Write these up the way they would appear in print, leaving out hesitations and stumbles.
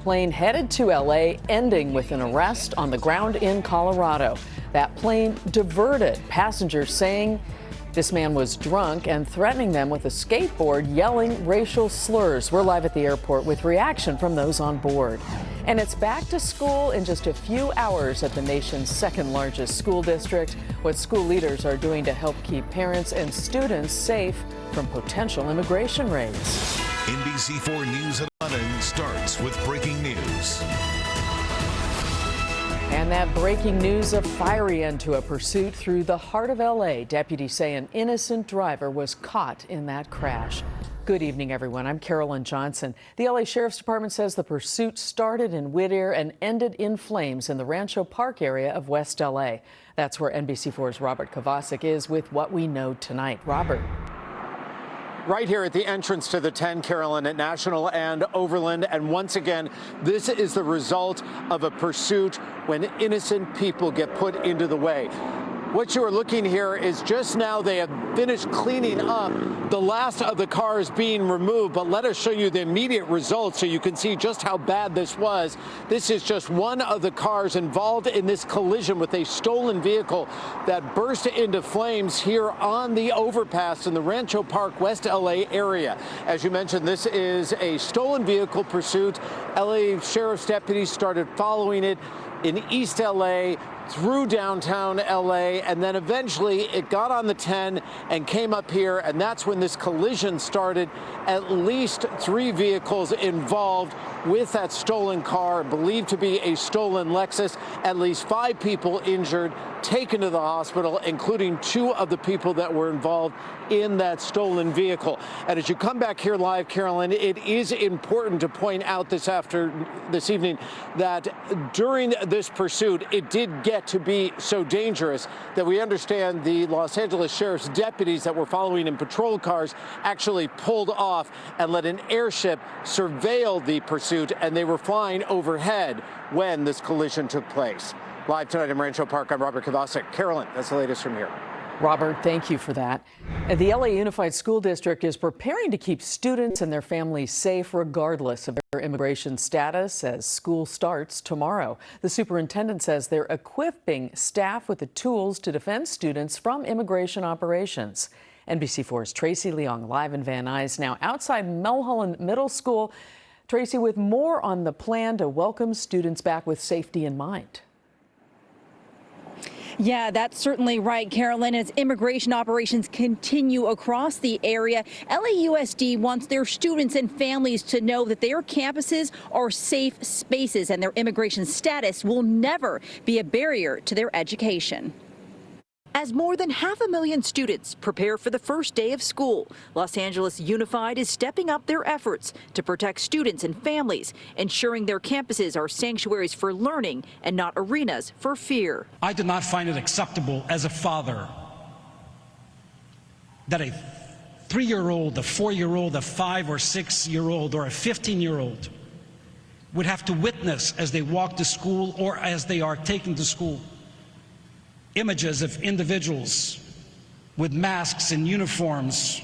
plane headed to LA, ending with an arrest on the ground in Colorado. That plane diverted, passengers saying this man was drunk and threatening them with a skateboard, yelling racial slurs. We're live at the airport with reaction from those on board. And it's back to school in just a few hours at the nation's second largest school district. What school leaders are doing to help keep parents and students safe from potential immigration raids. NBC4 News at 11 starts with breaking news. And that breaking news, a fiery end to a pursuit through the heart of LA. Deputies say an innocent driver was caught in that crash. Good evening, everyone. I'm Carolyn Johnson. The LA Sheriff's Department says the pursuit started in Whittier and ended in flames in the Rancho Park area of West LA. That's where NBC4's Robert Kovacic is with what we know tonight. Robert. Right here at the entrance to the 10, Carolyn, at National and Overland. And once again, this is the result of a pursuit when innocent people get put into the way. What you are looking here is just now they have finished cleaning up the last of the cars being removed. But let us show you the immediate results so you can see just how bad this was. This is just one of the cars involved in this collision with a stolen vehicle that burst into flames here on the overpass in the Rancho Park, West LA area. As you mentioned, this is a stolen vehicle pursuit. LA Sheriff's deputies started following it in East LA, through downtown LA, and then eventually it got on the 10 and came up here, and that's when this collision started. At least 3 vehicles involved with that stolen car, believed to be a stolen Lexus. At least 5 people injured, taken to the hospital, including 2 of the people that were involved in that stolen vehicle. And as you come back here live, Carolyn, it is important to point out this evening that during this pursuit, it did get to be so dangerous that we understand the Los Angeles Sheriff's deputies that were following in patrol cars actually pulled off and let an airship surveil the pursuit, and they were flying overhead when this collision took place. Live tonight in Rancho Park, I'm Robert Kovacic. Carolyn, that's the latest from here. Robert, thank you for that. The LA Unified School District is preparing to keep students and their families safe regardless of their immigration status as school starts tomorrow. The superintendent says they're equipping staff with the tools to defend students from immigration operations. NBC4's Tracy Leong live in Van Nuys, now outside Mulholland Middle School. Tracy, with more on the plan to welcome students back with safety in mind. Yeah, that's certainly right, Carolyn. As immigration operations continue across the area, LAUSD wants their students and families to know that their campuses are safe spaces and their immigration status will never be a barrier to their education. As more than 500,000 students prepare for the first day of school, Los Angeles Unified is stepping up their efforts to protect students and families, ensuring their campuses are sanctuaries for learning and not arenas for fear. I do not find it acceptable as a father that a 3-year-old, a 4-year-old, a 5 or 6-year-old, or a 15-year-old would have to witness as they walk to school or as they are taken to school images of individuals with masks and uniforms,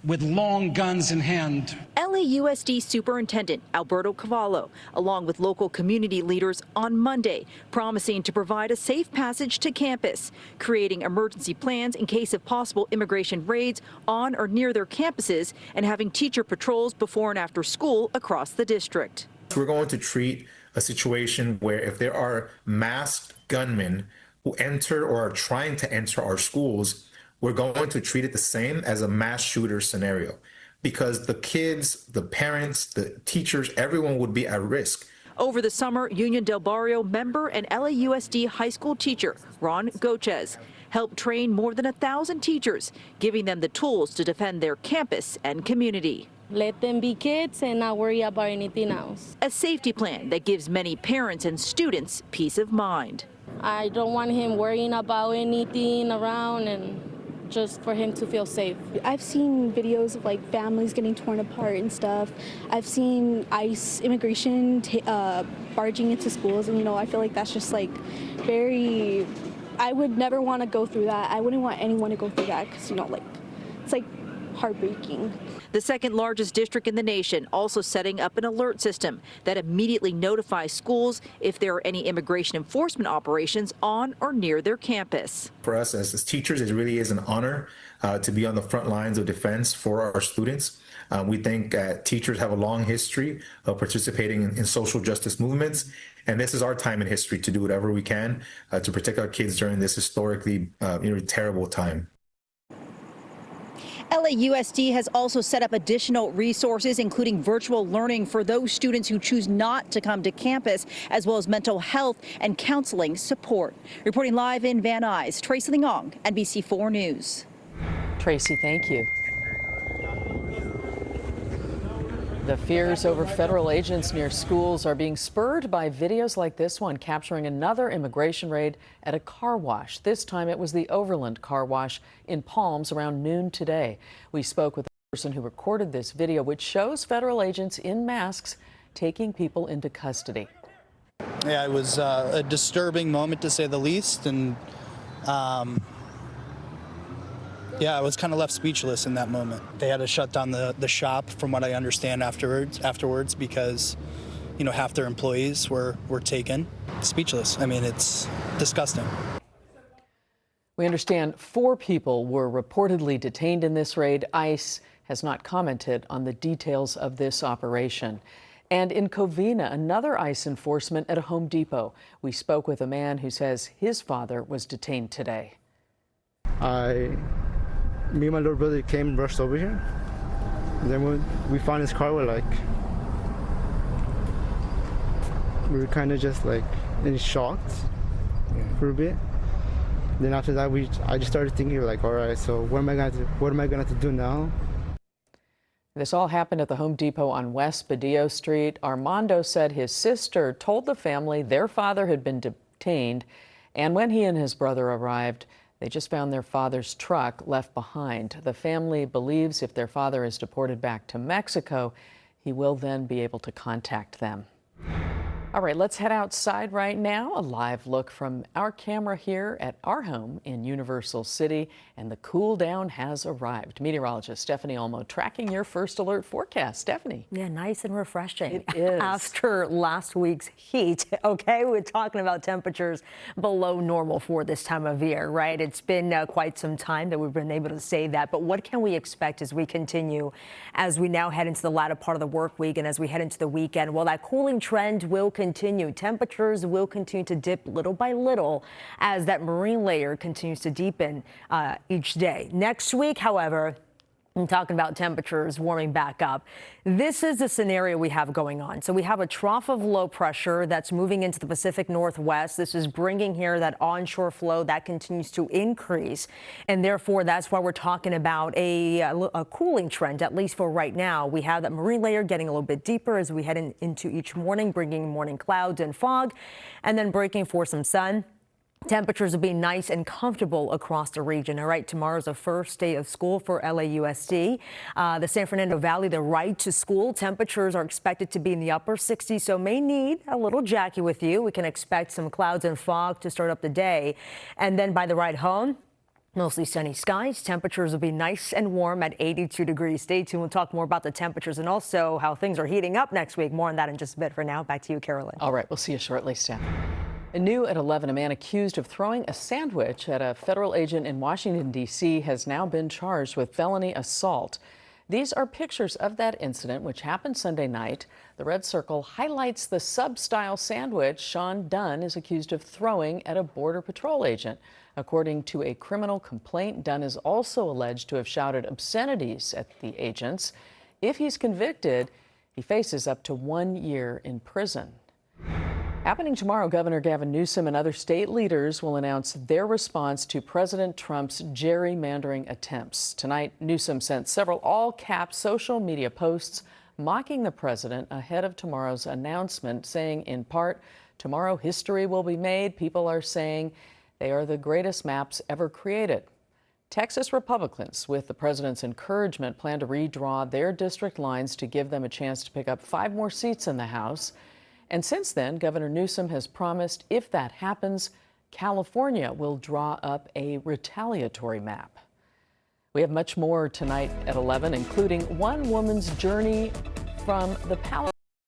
with long guns in hand. LAUSD Superintendent Alberto Cavallo, along with local community leaders on Monday, promising to provide a safe passage to campus, creating emergency plans in case of possible immigration raids on or near their campuses, and having teacher patrols before and after school across the district. We're going to treat a situation where if there are masked gunmen who enter or are trying to enter our schools, we're going to treat it the same as a mass shooter scenario, because the kids, the parents, the teachers, everyone would be at risk. Over the summer, Union Del Barrio member and LAUSD high school teacher Ron Gochez helped train more than 1,000 teachers, giving them the tools to defend their campus and community. Let them be kids and not worry about anything else. A safety plan that gives many parents and students peace of mind. I don't want him worrying about anything around, and just for him to feel safe. I've seen videos of like families getting torn apart and stuff. I've seen ICE immigration barging into schools, and I feel like that's just like very, I would never want to go through that. I wouldn't want anyone to go through that because like it's like heartbreaking. The second largest district in the nation also setting up an alert system that immediately notifies schools if there are any immigration enforcement operations on or near their campus. For us as teachers, it really is an honor to be on the front lines of defense for our students. We think teachers have a long history of participating in social justice movements, and this is our time in history to do whatever we can to protect our kids during this historically terrible time. LAUSD has also set up additional resources, including virtual learning for those students who choose not to come to campus, as well as mental health and counseling support. Reporting live in Van Nuys, Tracy Leong, NBC4 News. Tracy, thank you. The fears over federal agents near schools are being spurred by videos like this one capturing another immigration raid at a car wash. This time it was the Overland car wash in Palms around noon today. We spoke with the person who recorded this video, which shows federal agents in masks taking people into custody. Yeah, it was a disturbing moment to say the least, and yeah, I was kind of left speechless in that moment. They had to shut down the shop, from what I understand afterwards, because, you know, half their employees were taken. Speechless. I mean, it's disgusting. We understand 4 people were reportedly detained in this raid. ICE has not commented on the details of this operation. And in Covina, another ICE enforcement at a Home Depot. We spoke with a man who says his father was detained today. Me and my little brother rushed over here. And then when we found his car, we were kind of just like in shocked for a bit. Then after that, I just started thinking like, all right, so what am I gonna have to do now? This all happened at the Home Depot on West Badillo Street. Armando said his sister told the family their father had been detained, and when he and his brother arrived, they just found their father's truck left behind. The family believes if their father is deported back to Mexico, he will then be able to contact them. All right, let's head outside right now. A live look from our camera here at our home in Universal City, and the cool down has arrived. Meteorologist Stephanie Olmo tracking your first alert forecast. Stephanie. Yeah, nice and refreshing. It is. After last week's heat, okay? We're talking about temperatures below normal for this time of year, right? It's been quite some time that we've been able to say that, but what can we expect as we continue, as we now head into the latter part of the work week and as we head into the weekend? Well, that cooling trend will continue. Temperatures will continue to dip little by little as that marine layer continues to deepen each day. Next week, however, I'm talking about temperatures warming back up. This is the scenario we have going on. So we have a trough of low pressure that's moving into the Pacific Northwest. This is bringing here that onshore flow that continues to increase. And therefore, that's why we're talking about a cooling trend, at least for right now. We have that marine layer getting a little bit deeper as we head into each morning, bringing morning clouds and fog, and then breaking for some sun. Temperatures will be nice and comfortable across the region. All right, tomorrow's the first day of school for LAUSD. The San Fernando Valley, the ride to school, temperatures are expected to be in the upper 60s, so may need a little jacket with you. We can expect some clouds and fog to start up the day. And then by the ride home, mostly sunny skies. Temperatures will be nice and warm at 82 degrees. Stay tuned. We'll talk more about the temperatures and also how things are heating up next week. More on that in just a bit. For now, back to you, Carolyn. All right, we'll see you shortly, Steph. New at 11, a man accused of throwing a sandwich at a federal agent in Washington, D.C. has now been charged with felony assault. These are pictures of that incident, which happened Sunday night. The red circle highlights the sub-style sandwich Sean Dunn is accused of throwing at a Border Patrol agent. According to a criminal complaint, Dunn is also alleged to have shouted obscenities at the agents. If he's convicted, he faces up to 1 year in prison. Happening tomorrow, Governor Gavin Newsom and other state leaders will announce their response to President Trump's gerrymandering attempts. Tonight, Newsom sent several all-cap social media posts mocking the president ahead of tomorrow's announcement, saying in part, tomorrow history will be made. People are saying they are the greatest maps ever created. Texas Republicans, with the president's encouragement, plan to redraw their district lines to give them a chance to pick up 5 more seats in the House. And since then, Governor Newsom has promised if that happens, California will draw up a retaliatory map. We have much more tonight at 11, including one woman's journey from the palace